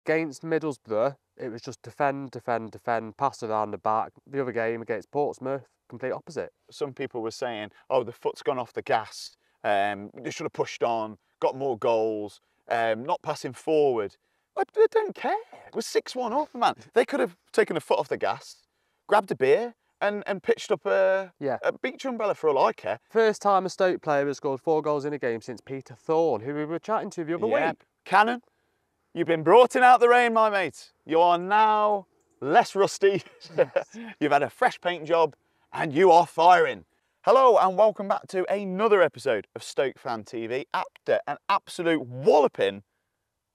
Against Middlesbrough, it was just defend, defend, defend, pass around the back. The other game against Portsmouth, complete opposite. Some people were saying, oh, the foot's gone off the gas. They should have pushed on, got more goals, not passing forward. I don't care. It was 6-1 up, man. They could have taken a foot off the gas, grabbed a beer, and pitched up a beach umbrella for all I care. First time a Stoke player has scored 4 goals in a game since Peter Thorne, who we were chatting to the other week. Cannon, you've been brought in out the rain, my mate. You are now less rusty. Yes. You've had a fresh paint job and you are firing. Hello and welcome back to another episode of Stoke Fan TV after an absolute walloping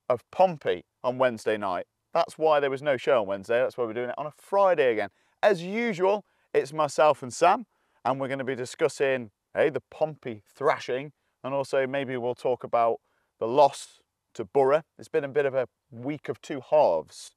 of Pompey on Wednesday night. That's why there was no show on Wednesday. That's why we're doing it on a Friday again. As usual, it's myself and Sam, and we're going to be discussing the Pompey thrashing, and also maybe we'll talk about the loss to Borough. It's been a bit of a week of two halves.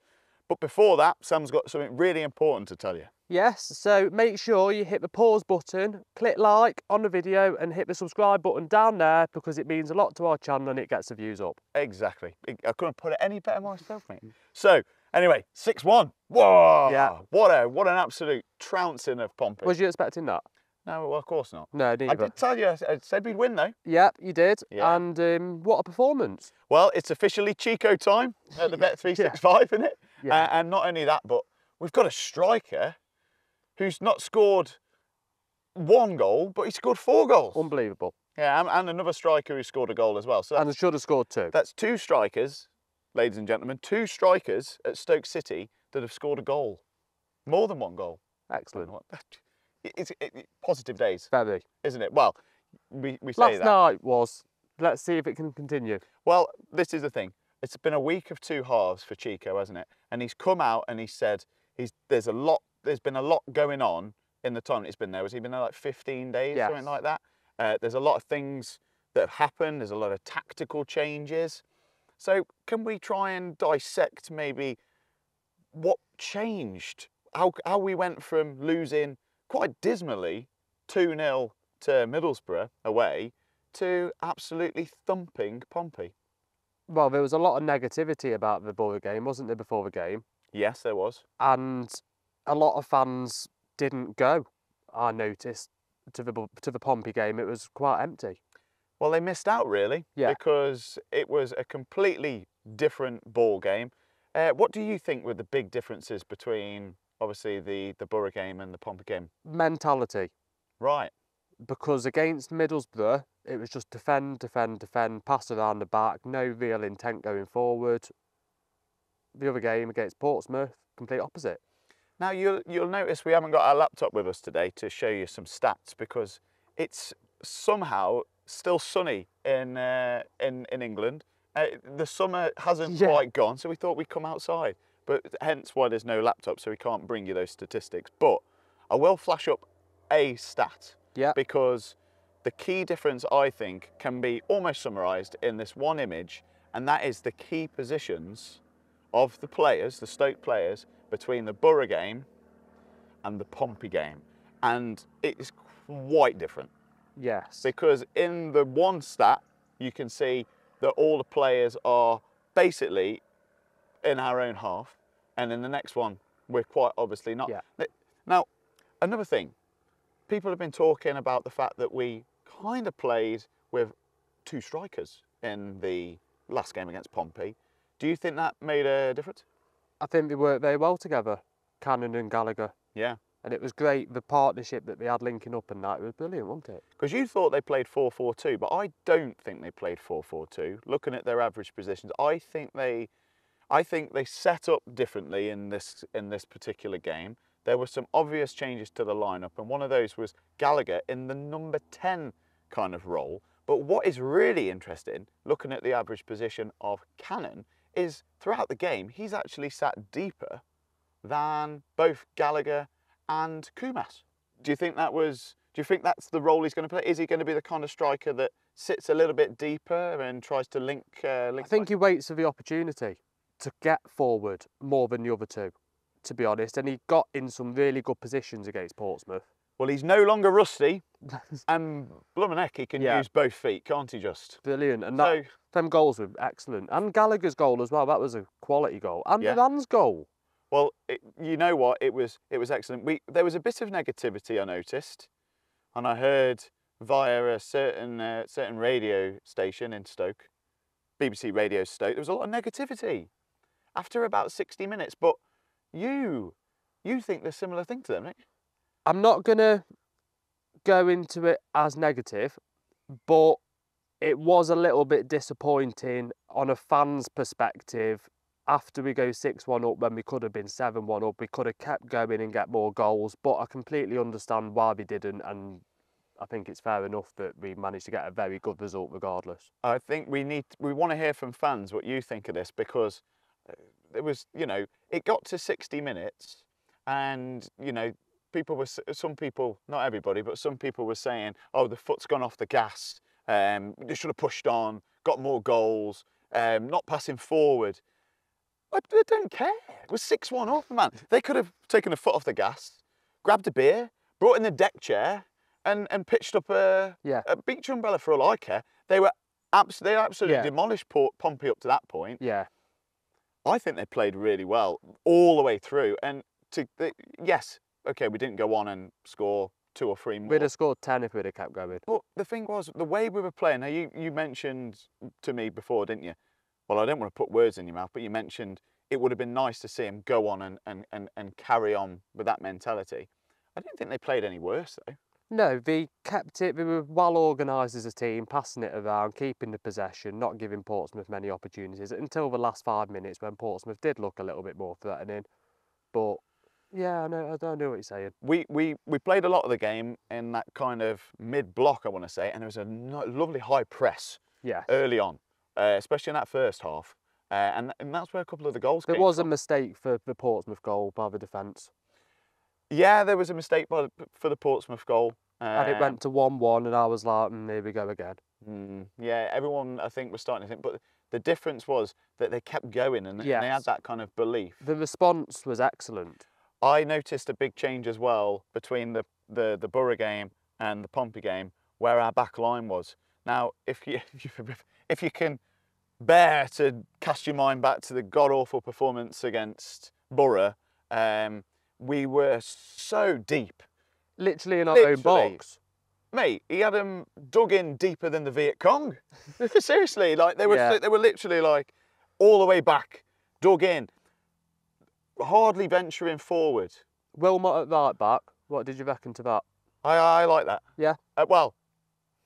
But before that, Sam's got something really important to tell you. Yes, so make sure you hit the pause button, click like on the video and hit the subscribe button down there because it means a lot to our channel and it gets the views up. Exactly. I couldn't put it any better myself, mate. So, anyway, 6-1. Whoa! Yeah. What an absolute trouncing of Pompey. Was you expecting that? No, well, of course not. No, neither. I did tell you, I said we'd win though. Yeah, you did. Yeah. And what a performance. Well, it's officially Chicho time at the Bet365, isn't it? Yeah. And not only that, but we've got a striker who's not scored 1 goal, but he scored 4 goals. Unbelievable. Yeah, and another striker who scored a goal as well. So and should have scored 2. That's 2 strikers, ladies and gentlemen, 2 strikers at Stoke City that have scored a goal. More than 1 goal. Excellent. It's positive days. Very. Isn't it? Well, we say Last that. night was, let's see if it can continue. Well, this is the thing. It's been a week of 2 halves for Chicho, hasn't it? And he's come out and he said there's been a lot going on in the time that he's been there. Has he been there like 15 days, something like that? There's a lot of things that have happened. There's a lot of tactical changes. So can we try and dissect maybe what changed? How we went from losing quite dismally 2-0 to Middlesbrough away to absolutely thumping Pompey? Well, there was a lot of negativity about the Borough game, wasn't there, before the game? Yes, there was. And a lot of fans didn't go, I noticed, to the Pompey game. It was quite empty. Well, they missed out, really, because it was a completely different ball game. What do you think were the big differences between, obviously, the Borough game and the Pompey game? Mentality. Right. Because against Middlesbrough, it was just defend, defend, defend, pass around the back, no real intent going forward. The other game against Portsmouth, complete opposite. Now, you'll notice we haven't got our laptop with us today to show you some stats because it's somehow still sunny in England. The summer hasn't quite gone, so we thought we'd come outside. But hence why there's no laptop, so we can't bring you those statistics. But I will flash up a stat. Yeah. Because the key difference, I think, can be almost summarised in this one image, and that is the key positions of the players, the Stoke players, between the Borough game and the Pompey game. And it's quite different. Yes. Because in the one stat, you can see that all the players are basically in our own half, and in the next one, we're quite obviously not. Yeah. Now, another thing. People have been talking about the fact that we kind of played with 2 strikers in the last game against Pompey. Do you think that made a difference? I think they worked very well together, Cannon and Gallagher. Yeah. And it was great, the partnership that they had linking up and that, it was brilliant, wasn't it? Because you thought they played 4-4-2, but I don't think they played 4-4-2. Looking at their average positions, I think they set up differently in this particular game. There were some obvious changes to the lineup, and one of those was Gallagher in the number 10 kind of role. But what is really interesting, looking at the average position of Cannon, is throughout the game, he's actually sat deeper than both Gallagher and Kumas. Do you think that's the role he's going to play? Is he going to be the kind of striker that sits a little bit deeper and tries to link? I think he waits for the opportunity to get forward more than the other 2. To be honest, and he got in some really good positions against Portsmouth. Well, he's no longer rusty, and bloomin' heck, he can Yeah. use both feet, can't he just? Brilliant. And So, them goals were excellent. And Gallagher's goal as well. That was a quality goal. And Yeah. the man's goal. well, you know what? It was excellent. There was a bit of negativity I noticed, and I heard via a certain radio station in Stoke, BBC Radio Stoke, there was a lot of negativity after about 60 minutes. But you think the similar thing to them, don't you? I'm not going to go into it as negative, but it was a little bit disappointing on a fan's perspective. After we go 6-1 up, when we could have been 7-1 up, we could have kept going and get more goals. But I completely understand why we didn't, and I think it's fair enough that we managed to get a very good result regardless. I think we want to hear from fans what you think of this, because it was, it got to 60 minutes and, some people, not everybody, but some people were saying, oh, the foot's gone off the gas, they should have pushed on, got more goals, not passing forward. I don't care. It was 6-1 up, man. They could have taken a foot off the gas, grabbed a beer, brought in the deck chair, and pitched up a beach umbrella for all I care. They absolutely demolished Pompey up to that point. Yeah. I think they played really well all the way through. And yes, okay, we didn't go on and score 2 or 3 more. We'd have scored 10 if we'd have kept going. But the thing was, the way we were playing, now you mentioned to me before, didn't you? Well, I don't want to put words in your mouth, but you mentioned it would have been nice to see him go on and carry on with that mentality. I didn't think they played any worse, though. No, they kept it. They were well organised as a team, passing it around, keeping the possession, not giving Portsmouth many opportunities until the last 5 minutes when Portsmouth did look a little bit more threatening. But yeah, I know what you're saying. We played a lot of the game in that kind of mid-block, I want to say, and there was a lovely high press early on, especially in that first half. And that's where a couple of the goals came from. There was a mistake for the Portsmouth goal by the defence. Yeah, there was a mistake for the Portsmouth goal. And it went to 1-1, and I was like, here we go again. Yeah, everyone, I think, was starting to think. But the difference was that they kept going, and they had that kind of belief. The response was excellent. I noticed a big change as well between the Borough game and the Pompey game, where our back line was. Now, if you can bear to cast your mind back to the god-awful performance against Borough, we were so deep. Literally in our own box. Mate, he had them dug in deeper than the Viet Cong. Seriously, like they were literally like all the way back, dug in, hardly venturing forward. Wilmot at right back, what did you reckon to that? I like that. Yeah. Well,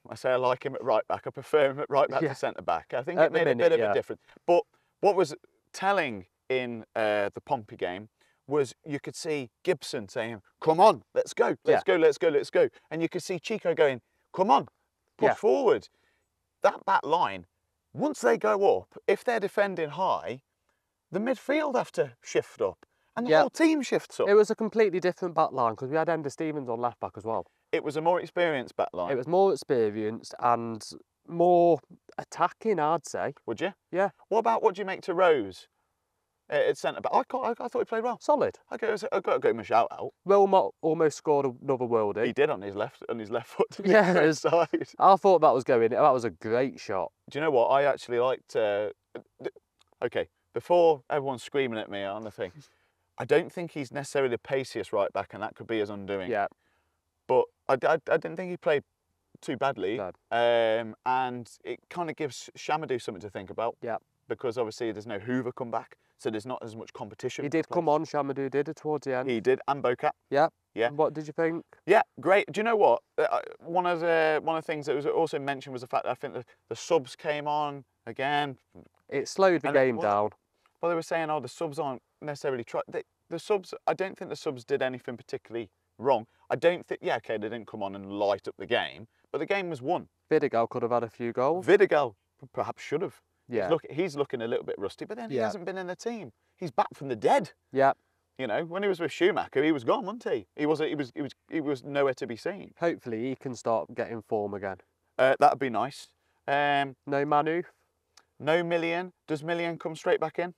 I say I like him at right back. I prefer him at right back to centre back. I think it made a bit of a difference. But what was telling in the Pompey game was you could see Gibson saying, come on, let's go, let's go. And you could see Chicho going, come on, push forward. That back line, once they go up, if they're defending high, the midfield have to shift up. And the whole team shifts up. It was a completely different back line because we had Ender Stevens on left back as well. It was a more experienced back line. It was more experienced and more attacking, I'd say. Would you? Yeah. What do you make to Rose at centre back? I thought he played well. Solid. I've got to give him a shout out. Wilmot almost scored another worldie. He did on his left foot. Yeah, side. I thought that was going in. That was a great shot. Do you know what? I actually liked. Okay, before everyone's screaming at me on the thing, I don't think he's necessarily the paciest right back, and that could be his undoing. Yeah. But I didn't think he played too badly. Bad. And it kind of gives Shamadou something to think about. Yeah. Because obviously there's no Hoover come back, so there's not as much competition. He did come on, Shamadou did towards the end. He did, and Bocat. Yeah. Yeah. What did you think? Yeah, great. Do you know what? One of the things that was also mentioned was the fact that I think the subs came on again. It slowed the game down. Well, they were saying, oh, the subs aren't necessarily the subs. I don't think the subs did anything particularly wrong. I don't think. Yeah, okay, they didn't come on and light up the game, but the game was won. Vidigal could have had a few goals. Vidigal perhaps should have. Yeah. He's looking a little bit rusty, but then he hasn't been in the team. He's back from the dead. Yeah. You know, when he was with Schumacher, he was gone, wasn't he? He was nowhere to be seen. Hopefully, he can start getting form again. That'd be nice. No Manu. No Millian. Does Millian come straight back in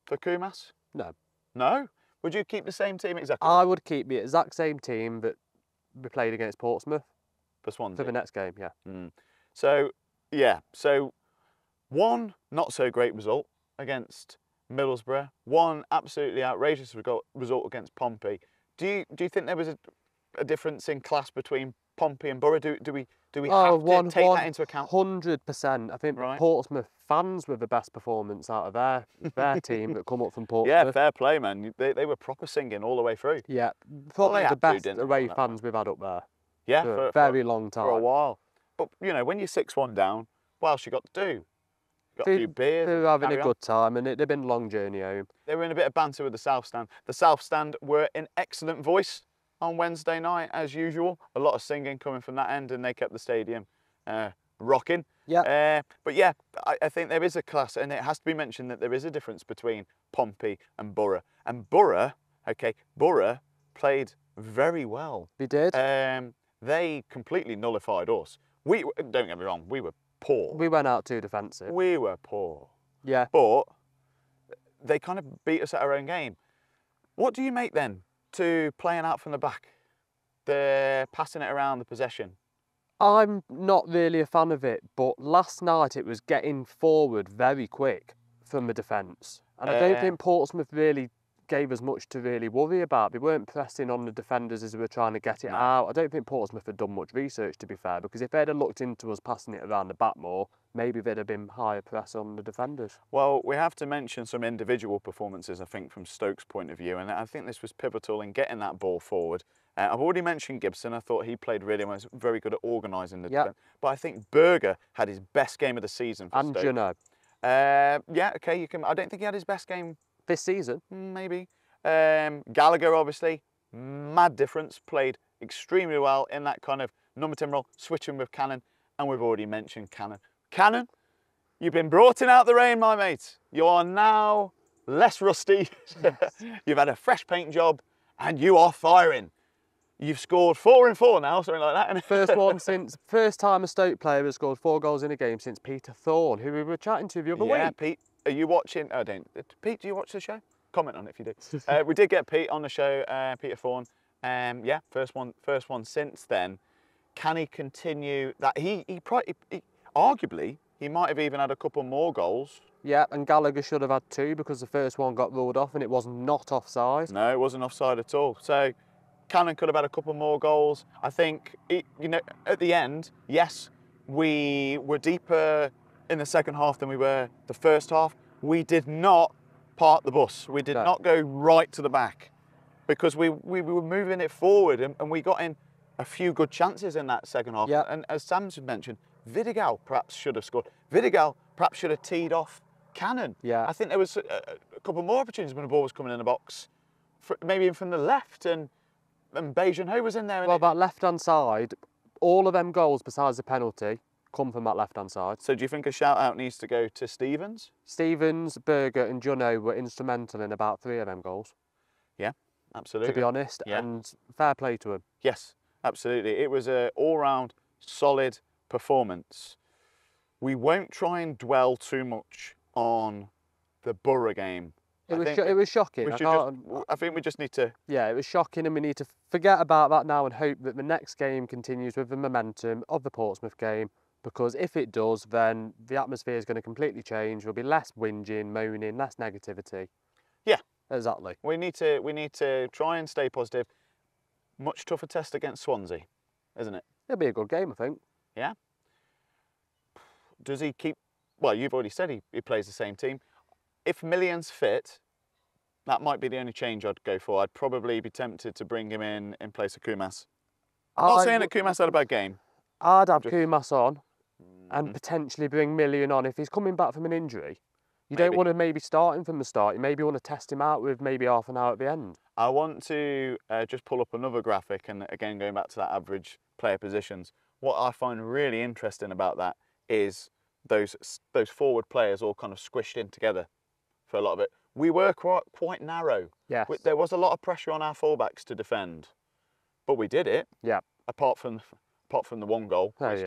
for Kumas? No. No. Would you keep the same team exactly? I would keep the exact same team that we played against Portsmouth For Swansea. for the next game. Yeah. So, yeah, so one not so great result against Middlesbrough, one absolutely outrageous result against Pompey. Do you think there was a difference in class between Pompey and Borough? Do we have to take that into account? 100%. I think Right. Portsmouth fans were the best performance out of their team that come up from Portsmouth. Yeah, fair play, man. They were proper singing all the way through. Yeah, probably they the had to, best didn't they, away on that fans we've had up there Yeah, for a very long time. for a while. But you know, when you're 6-1 down, what else you got to do? Got a few beers. They were having a carry on. good time, and it'd been a long journey home. They were in a bit of banter with the South Stand. The South Stand were in excellent voice on Wednesday night, as usual. A lot of singing coming from that end, and they kept the stadium rocking. Yeah. But yeah, I think there is a class, and it has to be mentioned that there is a difference between Pompey and Borough. And Borough played very well. We did. They completely nullified us. Don't get me wrong, we were poor. We went out too defensive. We were poor. Yeah. But they kind of beat us at our own game. What do you make then to playing out from the back? The passing it around, the possession. I'm not really a fan of it, but last night it was getting forward very quick from the defence. And I don't think Portsmouth really gave us much to really worry about. They weren't pressing on the defenders as they were trying to get it out. I don't think Portsmouth had done much research, to be fair, because if they'd have looked into us passing it around the back more, maybe there'd have been higher press on the defenders. Well, we have to mention some individual performances, I think, from Stoke's point of view, and I think this was pivotal in getting that ball forward. I've already mentioned Gibson. I thought he played really well. He was very good at organising the defence. But I think Berger had his best game of the season for Stoke. And Juno. Yeah, okay, you can. I don't think he had his best game this season. Maybe. Gallagher, obviously, mad difference. Played extremely well in that kind of number 10 role, switching with Cannon, and we've already mentioned Cannon. Cannon, you've been brought in out the rain, my mate. You are now less rusty. You've had a fresh paint job, and you are firing. You've scored 4 in 4 now, something like that. First time a Stoke player has scored 4 goals in a game since Peter Thorne, who we were chatting to the other week. Yeah, Pete, are you watching? Oh, Pete, do you watch the show? Comment on it if you do. We did get Pete on the show, Peter Thorne. Yeah, first one since then. Can he continue that? He arguably, he might have even had a couple more goals. Yeah, and Gallagher should have had 2 because the first one got ruled off and it was not offside. No, it wasn't offside at all. So Cannon could have had a couple more goals. I think, at the end, yes, we were deeper in the second half than we were the first half. We did not park the bus. We did not go right to the back because we were moving it forward and we got in a few good chances in that second half. Yeah. And as Sam's mentioned, Vidigal perhaps should have scored. Vidigal perhaps should have teed off Cannon. Yeah. I think there was a couple more opportunities when the ball was coming in the box, maybe even from the left, and Beijing was in there. Well, that left-hand side, all of them goals besides the penalty come from that left-hand side. So do you think a shout-out needs to go to Stevens? Stevens, Berger and Juno were instrumental in about 3 of them goals. Yeah, absolutely. To be honest, and fair play to them. Yes, absolutely. It was an all-round solid performance. We won't try and dwell too much on the Borough game. It was shocking. I think we just need to... Yeah, it was shocking and we need to forget about that now and hope that the next game continues with the momentum of the Portsmouth game, because if it does, then the atmosphere is going to completely change. There'll be less whinging, moaning, less negativity. Yeah. Exactly. We need to try and stay positive. Much tougher test against Swansea, isn't it? It'll be a good game, I think. Yeah. Does he keep... Well, you've already said he plays the same team. If Million's fit, that might be the only change I'd go for. I'd probably be tempted to bring him in place of Kumas. I'm not saying that Kumas had a bad game. I'd have Kumas on and potentially bring Million on if he's coming back from an injury. You don't want to maybe start him from the start. You maybe want to test him out with maybe half an hour at the end. I want to just pull up another graphic, and again, going back to that average player positions, what I find really interesting about that is those forward players all kind of squished in together for a lot of it. We were quite narrow. Yes. There was a lot of pressure on our fullbacks to defend, but we did it. Yeah. Apart from the one goal, which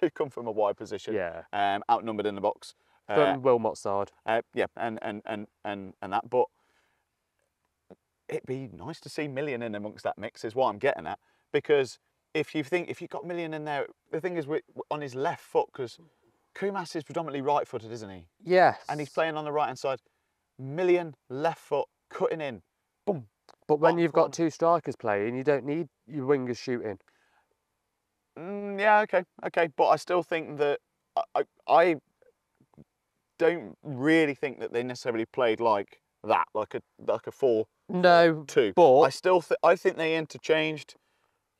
did come from a wide position. Yeah. Outnumbered in the box. From Wilmot's side. Yeah, and that. But it'd be nice to see Million in amongst that mix, is what I'm getting at. because if you've got Million in there, the thing is on his left foot, because Kumas is predominantly right-footed, isn't he? Yes. And he's playing on the right-hand side. Million, left foot, cutting in, boom. But when you've got two strikers playing, you don't need your wingers shooting. Yeah, okay. But I still think that I don't really think that they necessarily played like that, like a 4-2. No, but I think they interchanged,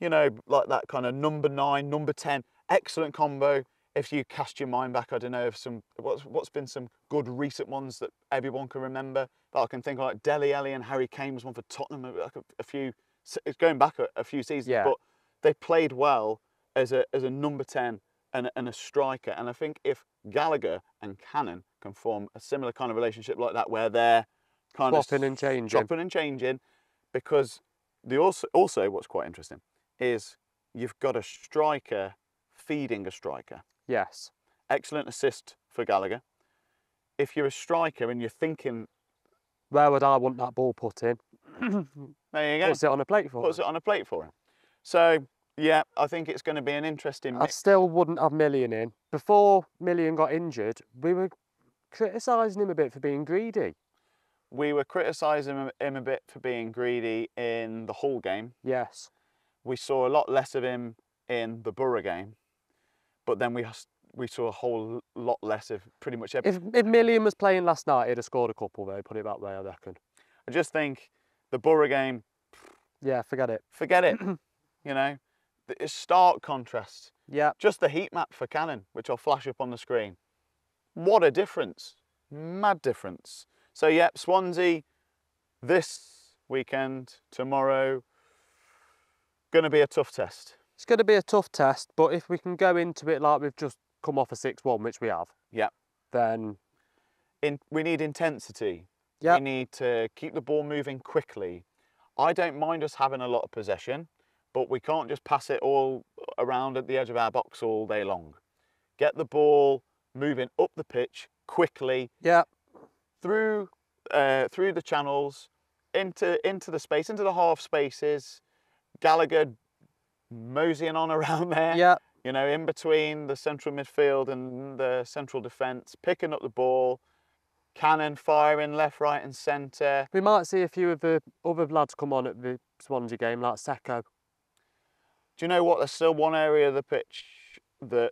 you know, like that kind of number 9, number 10, excellent combo. If you cast your mind back, I don't know, of what's been some good recent ones that everyone can remember that I can think of, like Dele Alli and Harry Kane was one for Tottenham, like it's going back a few seasons, yeah. but they played well as a number 10 and a striker. And I think if Gallagher and Cannon can form a similar kind of relationship like that, where they're kind swapping of and changing, because also what's quite interesting is you've got a striker feeding a striker. Yes. Excellent assist for Gallagher. If you're a striker and you're thinking, where would I want that ball put in? There you go. Puts it on a plate for him. Puts it on a plate for him. So yeah, I think it's going to be an interesting mix. I still wouldn't have Million in. Before Million got injured, we were criticising him a bit for being greedy. We were criticising him a bit for being greedy in the Hull game. Yes. We saw a lot less of him in the Borough game, but then we saw a whole lot less of pretty much everything. If Million was playing last night, he'd have scored a couple though, put it that way, I reckon. I just think the Borough game... Yeah, forget it. Forget it. You know, it's stark contrast. Yeah. Just the heat map for Cannon, which I'll flash up on the screen. What a difference. Mad difference. So, yeah, Swansea this weekend, tomorrow, going to be a tough test. It's going to be a tough test, but if we can go into it like we've just come off a 6-1, which we have, yeah, then... we need intensity. Yep. We need to keep the ball moving quickly. I don't mind us having a lot of possession, but we can't just pass it all around at the edge of our box all day long. Get the ball moving up the pitch quickly. Yeah. Through the channels, into the space, into the half spaces. Gallagher moseying on around there. Yeah. You know, in between the central midfield and the central defence, picking up the ball. Cannon firing left, right and centre. We might see a few of the other lads come on at the Swansea game, like Secco. Do you know what? There's still one area of the pitch that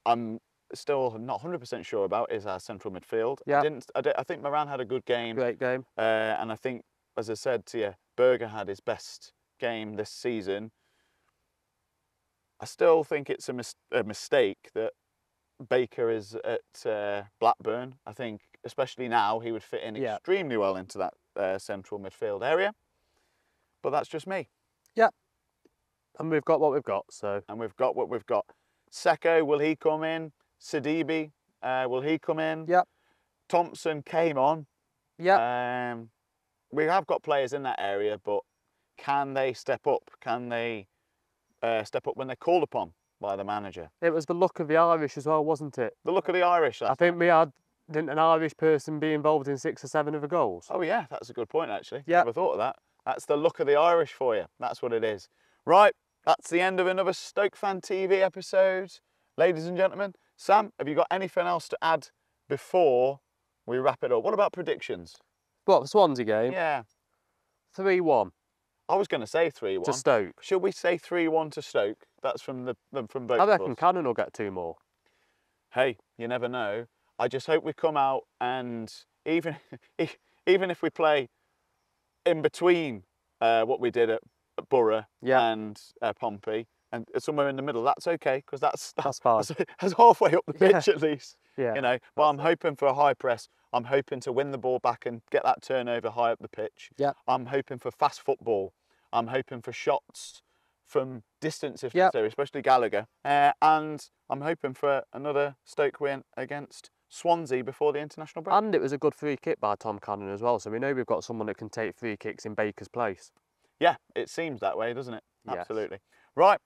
I'm still not 100% sure about, is our central midfield. Yeah. I think Moran had a good game. Great game. And I think, as I said to you, Berger had his best game this season. I still think it's a mistake that Baker is at Blackburn. I think, especially now, he would fit in extremely well into that central midfield area. But that's just me. Yeah. And we've got what we've got, so. And we've got what we've got. Secco, will he come in? Sidibe, will he come in? Yep. Thompson came on. Yep. We have got players in that area, but can they step up? Can they step up when they're called upon by the manager? It was the look of the Irish as well, wasn't it? The look of the Irish. I think we had an Irish person be involved in 6 or 7 of the goals. Oh yeah, that's a good point actually. Yeah. Never thought of that. That's the look of the Irish for you. That's what it is. Right, that's the end of another Stoke Fan TV episode. Ladies and gentlemen, Sam, have you got anything else to add before we wrap it up? What about predictions? What, the Swansea game? Yeah. 3-1. I was going to say 3-1. To Stoke. Should we say 3-1 to Stoke? That's from both of us. I reckon Cannon will get 2 more. Hey, you never know. I just hope we come out and even if we play in between what we did at Borough and Pompey and somewhere in the middle, that's okay, because that's fine. That's halfway up the pitch at least. Yeah. You know, but I'm hoping for a high press. I'm hoping to win the ball back and get that turnover high up the pitch. Yeah. I'm hoping for fast football. I'm hoping for shots from distance if necessary, especially Gallagher. And I'm hoping for another Stoke win against Swansea before the international break. And it was a good free kick by Tom Cannon as well, so we know we've got someone that can take free kicks in Baker's place. Yeah, it seems that way, doesn't it? Yes. Absolutely. Right,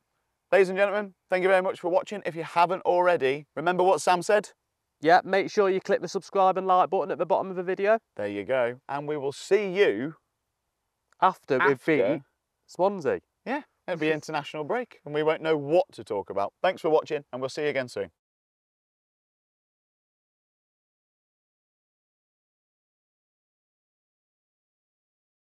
ladies and gentlemen, thank you very much for watching. If you haven't already, remember what Sam said? Yeah, make sure you click the subscribe and like button at the bottom of the video. There you go. And we will see you after we beat Swansea. Yeah. It'll be international break and we won't know what to talk about. Thanks for watching and we'll see you again soon.